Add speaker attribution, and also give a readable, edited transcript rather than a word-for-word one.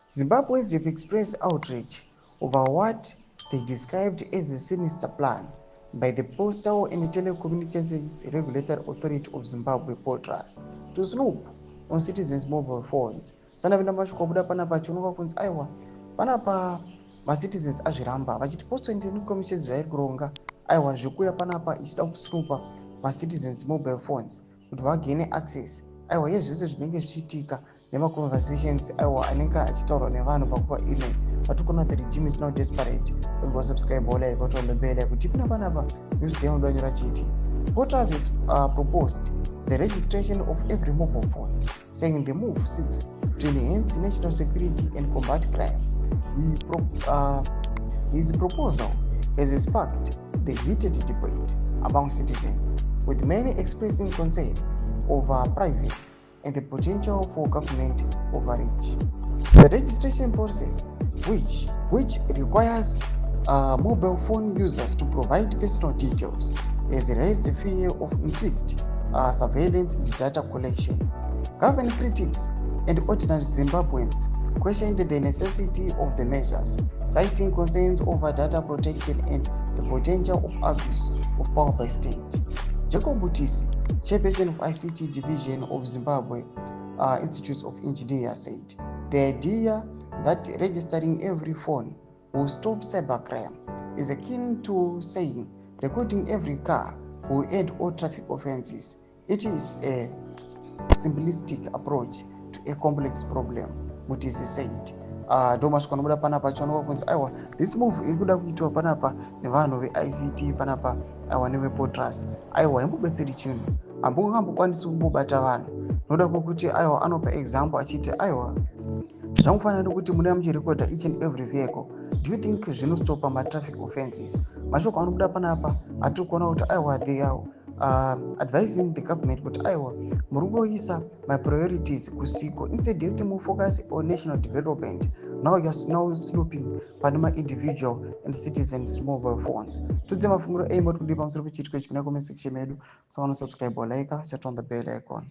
Speaker 1: Zimbabweans have expressed outrage over what they described as a sinister plan by the Postal and Telecommunications Regulatory Authority of Zimbabwe, POTRAS, to snoop on citizens' mobile phones. Sana vina mashikobuda panapa chionekwa kunzi aiwa panapa macitizens azviramba vachiti Postal and Telecommunications zvairi kuronga aiwa zvikuya panapa ichida kusnupa macitizens' mobile phones kuti vagene access aiwa yezvese zvinenge zvichiitika nemaconversations aiwa anenge achitaurwa nevanhu pakupa email. Vatikuna the regime is now desperate. Go subscribe all like on the bell kuti kuna panapa news demo ndonyora chiti. POTRAS has proposed the registration of every mobile phone, saying the move seeks to enhance national security and combat crime. His proposal has sparked the heated debate among citizens, with many expressing concern over privacy and the potential for government overreach. The registration process, which requires mobile phone users to provide personal details, has raised fear of increased surveillance and data collection. Government critics and ordinary Zimbabweans questioned the necessity of the measures, citing concerns over data protection and the potential of abuse of power by state. Jacob Butisi, chairperson of ICT division of Zimbabwe Institute of Engineers, said the idea that registering every phone will stop cybercrime is akin to saying recording every car will end all traffic offenses. It is a simplistic approach to a complex problem, Mutisi said. Ndomashoko anobuda panapa chionekwa kunzi aiwa this move iri kuda kuitwa panapa nevanhu veICT panapa aiwa nevePOTRAS aiwa haimbobetseri chinhu, hambongambokwanisi kumbobata vanhu noda kwokuti aiwa anopa example achiti aiwa zvamufanira kuti munenge muchirekodha each and every vehicle. Do you think zvinostopa matraffic offenses? Mashoko anobuda panapa atiri kuona kuti aiwa they are advising the government kuti aiwa muri kungoisa my priorities kusiko instead yekuti mufocus on national development. Now you're now snooping pane ma-individual and citizens mobile phones. Tudze mafunguro aimoti kudi pamusoro pechitiko ichi kuna comment section medu. So subscribe or like, chat on the bell icon.